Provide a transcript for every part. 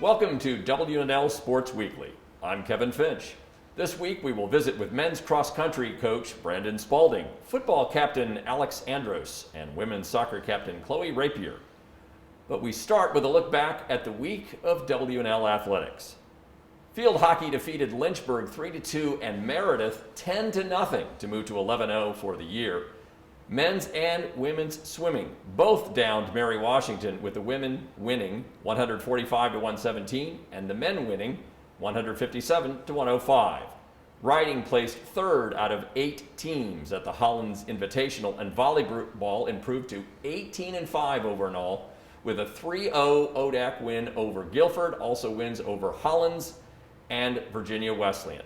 Welcome to W&L Sports Weekly. I'm Kevin Finch. This week we will visit with men's cross-country coach Brandon Spalding, football captain Alex Andros, and women's soccer captain Chloe Rapier. But we start with a look back at the week of W&L athletics. Field hockey defeated Lynchburg 3-2 and Meredith 10-0 to move to 11-0 for the year. Men's and women's swimming both downed Mary Washington, with the women winning 145-117 and the men winning 157-105. Riding placed third out of 8 teams at the Hollins Invitational, and volleyball improved to 18-5 overall with a 3-0 ODAC win over Guilford, also wins over Hollins and Virginia Wesleyan.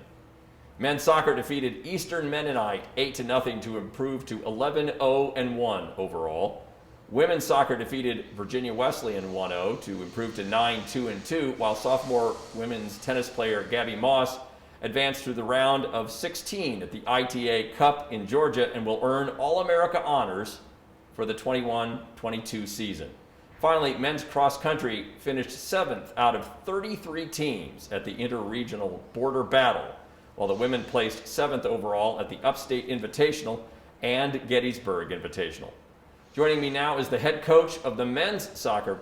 Men's soccer defeated Eastern Mennonite 8-0 to improve to 11-0-1 overall. Women's soccer defeated Virginia Wesleyan 1-0 to improve to 9-2-2, while sophomore women's tennis player Gabby Moss advanced through the round of 16 at the ITA Cup in Georgia and will earn All-America honors for the 21-22 season. Finally, men's cross country finished 7th out of 33 teams at the Interregional Border Battle, while the women placed 7th overall at the Upstate Invitational and Gettysburg Invitational. Joining me now is the head coach of the men's soccer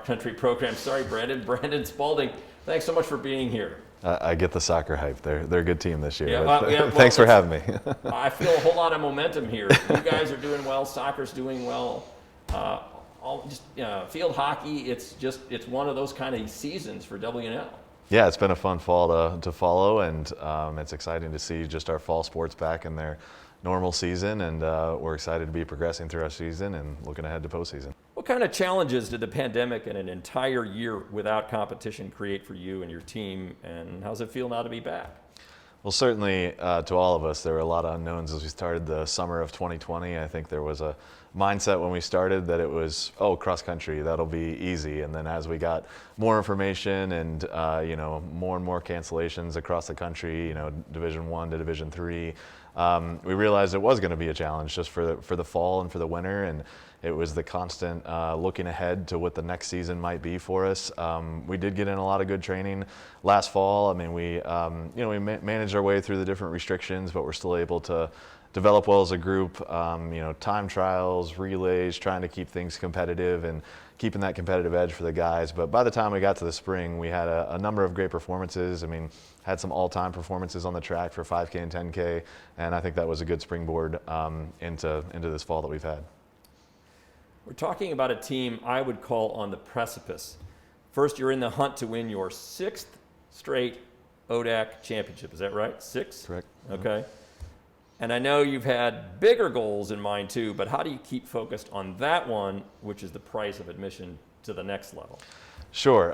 country program. Brandon Spalding. Thanks so much for being here. I get the soccer hype. They're a good team this year. Thanks for having me. I feel a whole lot of momentum here. You guys are doing well. Soccer's doing well. Field hockey. It's one of those kind of seasons for W&L. Yeah, it's been a fun fall to follow, and it's exciting to see just our fall sports back in their normal season, and we're excited to be progressing through our season and looking ahead to postseason. What kind of challenges did the pandemic and an entire year without competition create for you and your team, and how's it feel now to be back? Well, certainly to all of us, there were a lot of unknowns as we started the summer of 2020. I think there was a mindset when we started that it was, cross country, that'll be easy. And then as we got more information and more and more cancellations across the country, Division I to Division III, we realized it was going to be a challenge just for the fall and for the winter. And it was the constant looking ahead to what the next season might be for us. We did get in a lot of good training last fall. I mean, we managed our way through the different restrictions, but we're still able to develop well as a group. Time trials, relays, trying to keep things competitive and keeping that competitive edge for the guys. But by the time we got to the spring, we had a number of great performances. I mean, had some all-time performances on the track for 5K and 10K, and I think that was a good springboard into this fall that we've had. We're talking about a team I would call on the precipice. First, you're in the hunt to win your 6th straight ODAC championship. Is that right? 6? Correct. Okay. And I know you've had bigger goals in mind too, but how do you keep focused on that one, which is the price of admission to the next level? Sure.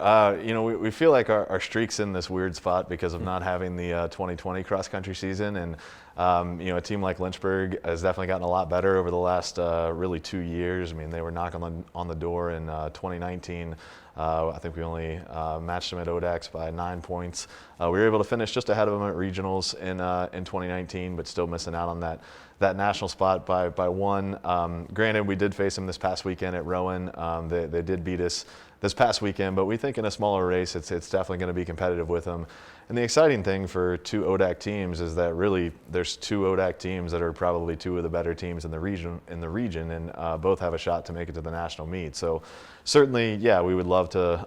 We feel like our streak's in this weird spot because of not having the 2020 cross-country season. And, a team like Lynchburg has definitely gotten a lot better over the last really 2 years. I mean, they were knocking on the door in 2019. I think we only matched them at ODACs by 9 points. We were able to finish just ahead of them at regionals in 2019, but still missing out on that national spot by 1. Granted, we did face them this past weekend at Rowan. They did beat us this past weekend, but we think in a smaller race, it's definitely going to be competitive with them. And the exciting thing for 2 ODAC teams is that really there's 2 ODAC teams that are probably 2 of the better teams in the region, and both have a shot to make it to the national meet. So certainly, yeah, we would love to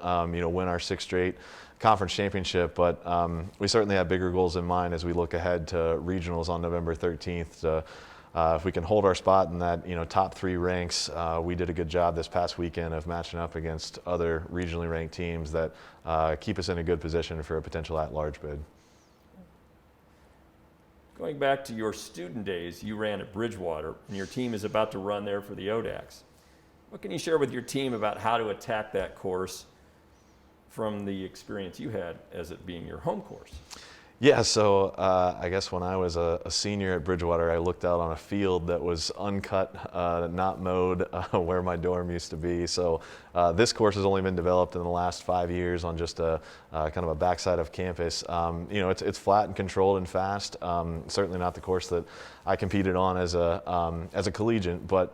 win our 6th straight conference championship, but we certainly have bigger goals in mind as we look ahead to regionals on November 13th. If we can hold our spot in that top 3 ranks, we did a good job this past weekend of matching up against other regionally ranked teams that keep us in a good position for a potential at-large bid. Going back to your student days, you ran at Bridgewater, and your team is about to run there for the ODACs. What can you share with your team about how to attack that course from the experience you had as it being your home course? Yeah, so I guess when I was a senior at Bridgewater, I looked out on a field that was uncut, not mowed, where my dorm used to be. So this course has only been developed in the last 5 years on just a kind of a backside of campus. It's flat and controlled and fast. Certainly not the course that I competed on as a collegiate, but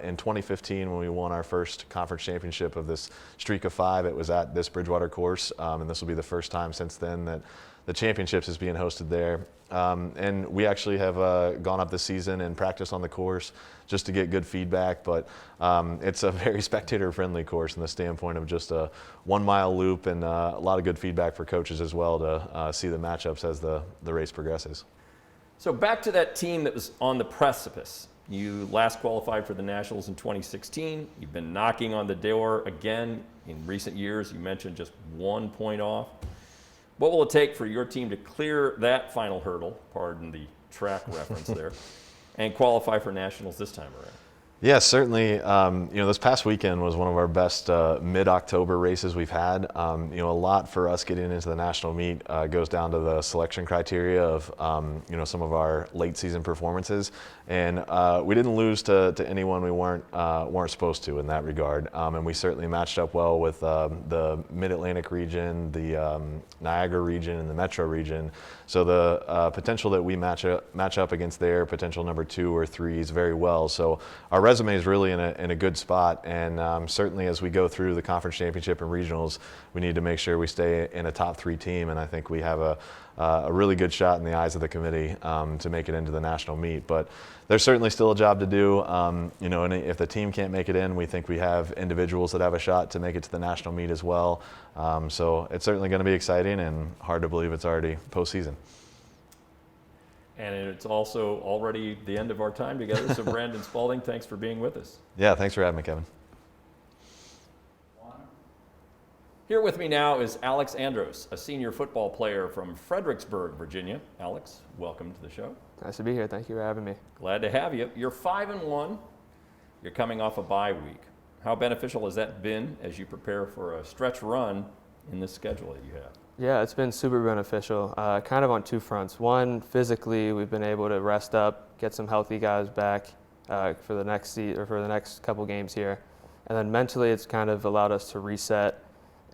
in 2015 when we won our first conference championship of this streak of 5, it was at this Bridgewater course, and this will be the first time since then that the championships is being hosted there. And we actually have gone up this season and practiced on the course just to get good feedback. But it's a very spectator-friendly course from the standpoint of just a 1 mile loop and a lot of good feedback for coaches as well to see the matchups as the race progresses. So back to that team that was on the precipice. You last qualified for the Nationals in 2016. You've been knocking on the door again in recent years. You mentioned just 1 point off. What will it take for your team to clear that final hurdle, pardon the track reference there, and qualify for Nationals this time around? Yeah, certainly. This past weekend was one of our best mid-October races we've had. A lot for us getting into the national meet goes down to the selection criteria of some of our late season performances, and we didn't lose to anyone we weren't supposed to in that regard. And we certainly matched up well with the Mid-Atlantic region, the Niagara region, and the Metro region. So the potential that we match up against their potential number 2 or 3 is very well. So our resume is really in a good spot, and certainly as we go through the conference championship and regionals, we need to make sure we stay in a top 3 team, and I think we have a really good shot in the eyes of the committee to make it into the national meet. But there's certainly still a job to do. And if the team can't make it in, we think we have individuals that have a shot to make it to the national meet as well. So it's certainly going to be exciting, and hard to believe it's already postseason. And it's also already the end of our time together. So Brandon Spalding, thanks for being with us. Yeah, thanks for having me, Kevin. Here with me now is Alex Andros, a senior football player from Fredericksburg, Virginia. Alex, welcome to the show. Nice to be here. Thank you for having me. Glad to have you. You're 5-1. You're coming off a bye week. How beneficial has that been as you prepare for a stretch run in this schedule that you have? Yeah, it's been super beneficial, kind of on 2 fronts. One, physically, we've been able to rest up, get some healthy guys back for the next couple games here. And then mentally, it's kind of allowed us to reset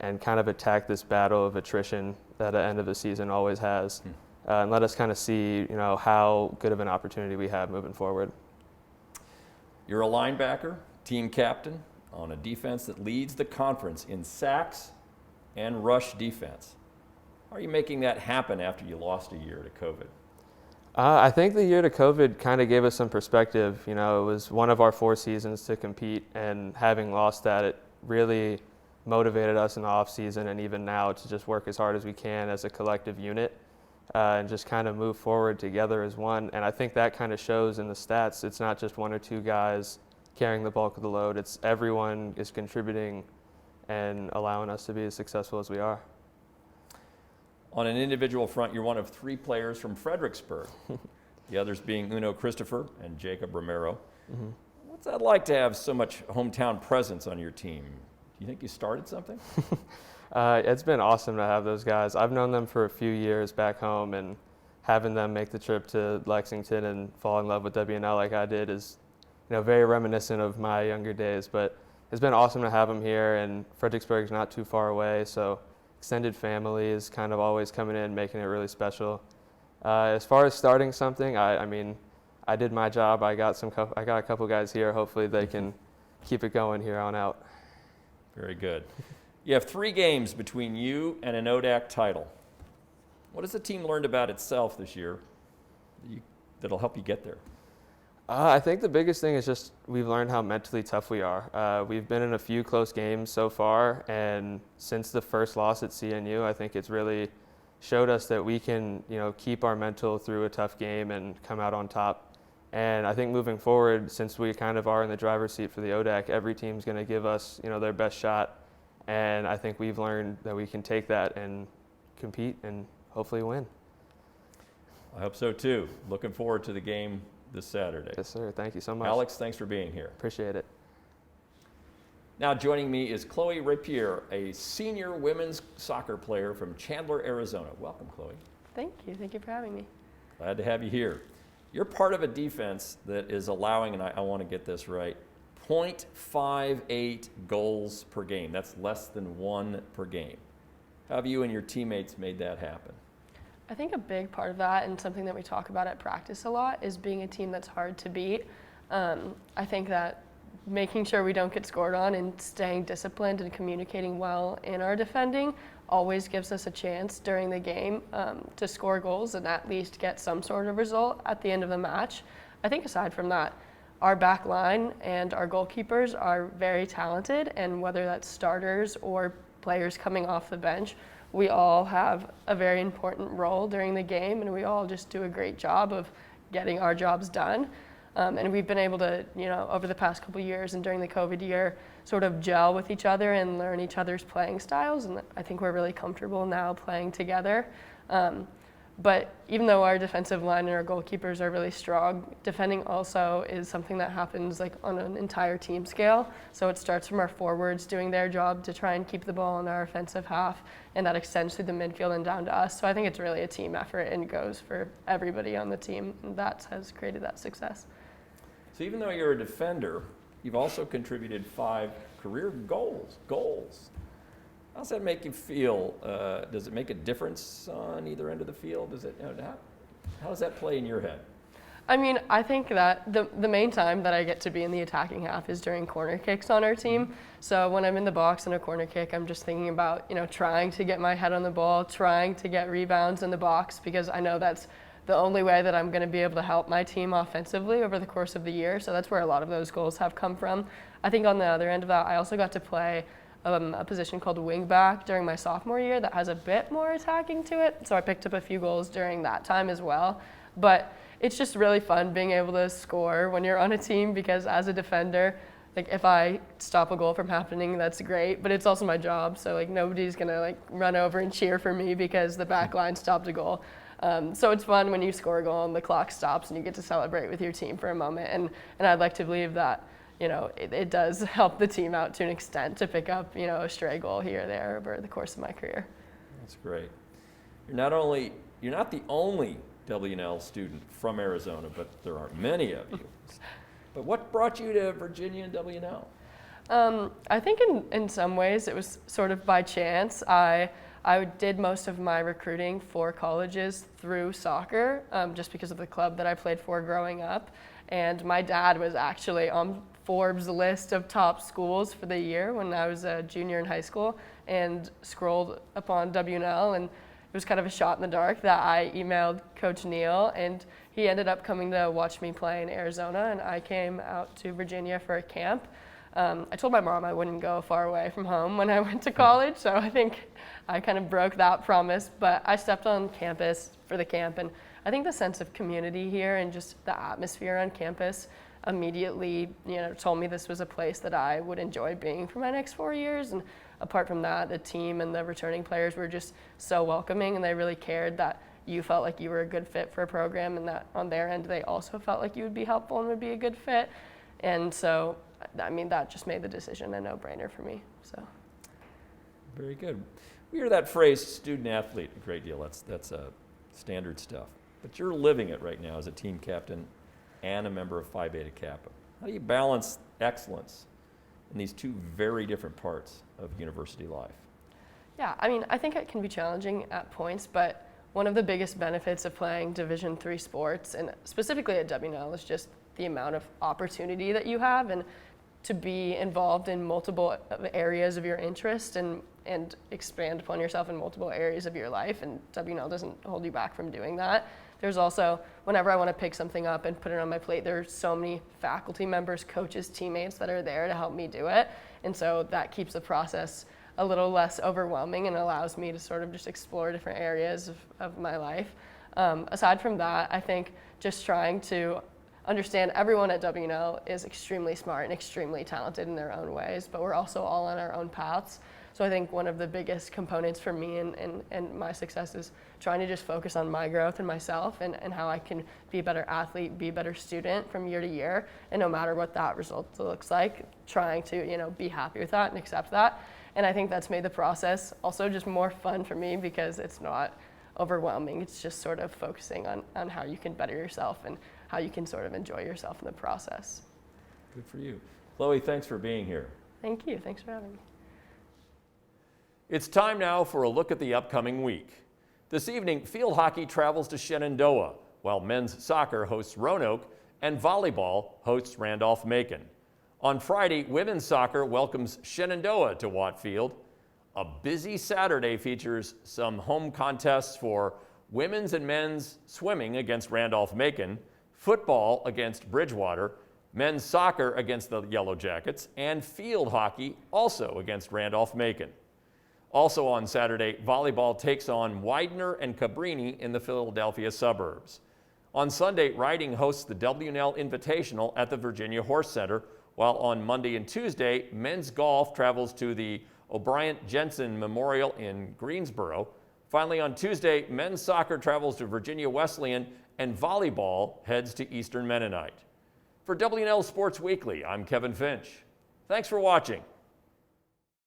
and kind of attack this battle of attrition that the end of the season always has, and let us kind of see, how good of an opportunity we have moving forward. You're a linebacker, team captain on a defense that leads the conference in sacks and rush defense. How are you making that happen after you lost a year to COVID? I think the year to COVID kind of gave us some perspective. It was one of our 4 seasons to compete, and having lost that, it really motivated us in the off season and even now to just work as hard as we can as a collective unit and just kind of move forward together as one. And I think that kind of shows in the stats. It's not just 1 or 2 guys carrying the bulk of the load. It's everyone is contributing and allowing us to be as successful as we are. On an individual front, you're one of 3 players from Fredericksburg, the others being Uno Christopher and Jacob Romero. Mm-hmm. What's that like to have so much hometown presence on your team? Do you think you started something? It's been awesome to have those guys. I've known them for a few years back home, and having them make the trip to Lexington and fall in love with W&L like I did is, very reminiscent of my younger days. But it's been awesome to have them here, and Fredericksburg's not too far away, so extended family is kind of always coming in, making it really special. As far as starting something, I did my job. I got a couple guys here. Hopefully they can keep it going here on out. Very good. You have 3 games between you and an ODAC title. What has the team learned about itself this year that'll help you get there? I think the biggest thing is just we've learned how mentally tough we are. We've been in a few close games so far, and since the first loss at CNU, I think it's really showed us that we can, keep our mental through a tough game and come out on top. And I think moving forward, since we kind of are in the driver's seat for the ODAC, every team's going to give us, their best shot. And I think we've learned that we can take that and compete and hopefully win. I hope so too. Looking forward to the game this Saturday. Yes, sir. Thank you so much. Alex, thanks for being here. Appreciate it. Now joining me is Chloe Rapier, a senior women's soccer player from Chandler, Arizona. Welcome, Chloe. Thank you. Thank you for having me. Glad to have you here. You're part of a defense that is allowing, and I want to get this right, 0.58 goals per game. That's less than 1 per game. How have you and your teammates made that happen? I think a big part of that, and something that we talk about at practice a lot, is being a team that's hard to beat. I think that making sure we don't get scored on and staying disciplined and communicating well in our defending always gives us a chance during the game to score goals and at least get some sort of result at the end of the match. I think aside from that, our back line and our goalkeepers are very talented, and whether that's starters or players coming off the bench, we all have a very important role during the game, and we all just do a great job of getting our jobs done. And we've been able to, over the past couple of years and during the COVID year, sort of gel with each other and learn each other's playing styles. And I think we're really comfortable now playing together. But even though our defensive line and our goalkeepers are really strong, defending also is something that happens like on an entire team scale. So it starts from our forwards doing their job to try and keep the ball in our offensive half, and that extends through the midfield and down to us. So I think it's really a team effort and goes for everybody on the team, and that has created that success. So even though you're a defender, you've also contributed 5 career goals. How does that make you feel? Does it make a difference on either end of the field? How does that play in your head? I mean, I think that the main time that I get to be in the attacking half is during corner kicks on our team. So when I'm in the box in a corner kick, I'm just thinking about, trying to get my head on the ball, trying to get rebounds in the box, because I know that's the only way that I'm going to be able to help my team offensively over the course of the year. So that's where a lot of those goals have come from. I think on the other end of that, I also got to play a position called wing back during my sophomore year that has a bit more attacking to it. So I picked up a few goals during that time as well. But it's just really fun being able to score when you're on a team, because as a defender, like if I stop a goal from happening, that's great, but it's also my job. So like nobody's gonna like run over and cheer for me because the back line stopped a goal. So it's fun when you score a goal and the clock stops and you get to celebrate with your team for a moment. And I'd like to believe that, it does help the team out to an extent to pick up, a stray goal here or there over the course of my career. That's great. You're not the only W&L student from Arizona, but there are many of you. But what brought you to Virginia and W&L? I think in some ways it was sort of by chance. I did most of my recruiting for colleges through soccer, just because of the club that I played for growing up. And my dad was actually on Forbes' list of top schools for the year when I was a junior in high school, and scrolled upon W&L, and it was kind of a shot in the dark that I emailed Coach Neal, and he ended up coming to watch me play in Arizona, and I came out to Virginia for a camp. I told my mom I wouldn't go far away from home when I went to college, so I think I kind of broke that promise, but I stepped on campus for the camp, and I think the sense of community here and just the atmosphere on campus immediately, told me this was a place that I would enjoy being for my next 4 years. And apart from that, the team and the returning players were just so welcoming, and they really cared that you felt like you were a good fit for a program, and that on their end they also felt like you would be helpful and would be a good fit. And so, that just made the decision a no-brainer for me. So, very good. We hear that phrase, student athlete, a great deal. That's standard stuff. But you're living it right now as a team captain and a member of Phi Beta Kappa. How do you balance excellence in these two very different parts of university life? Yeah, I think it can be challenging at points, but one of the biggest benefits of playing Division III sports, and specifically at W&L, is just the amount of opportunity that you have, and to be involved in multiple areas of your interest and expand upon yourself in multiple areas of your life, and W&L doesn't hold you back from doing that. There's also, whenever I want to pick something up and put it on my plate, there's so many faculty members, coaches, teammates that are there to help me do it, and so that keeps the process a little less overwhelming and allows me to sort of just explore different areas of my life. Aside from that, I think just trying to understand everyone at W&L is extremely smart and extremely talented in their own ways, but we're also all on our own paths. So I think one of the biggest components for me and my success is trying to just focus on my growth and myself and how I can be a better athlete, be a better student from year to year, and no matter what that result looks like, trying to be happy with that and accept that. And I think that's made the process also just more fun for me, because it's not overwhelming. It's just sort of focusing on how you can better yourself and how you can sort of enjoy yourself in the process. Good for you. Chloe, thanks for being here. Thank you. Thanks for having me. It's time now for a look at the upcoming week. This evening, field hockey travels to Shenandoah, while men's soccer hosts Roanoke and volleyball hosts Randolph-Macon. On Friday, women's soccer welcomes Shenandoah to Watt Field. A busy Saturday features some home contests for women's and men's swimming against Randolph-Macon, football against Bridgewater, men's soccer against the Yellow Jackets, and field hockey also against Randolph-Macon. Also on Saturday, volleyball takes on Widener and Cabrini in the Philadelphia suburbs. On Sunday, riding hosts the W&L Invitational at the Virginia Horse Center, while on Monday and Tuesday, men's golf travels to the O'Brien Jensen Memorial in Greensboro. Finally, on Tuesday, men's soccer travels to Virginia Wesleyan and volleyball heads to Eastern Mennonite. For W&L Sports Weekly, I'm Kevin Finch. Thanks for watching.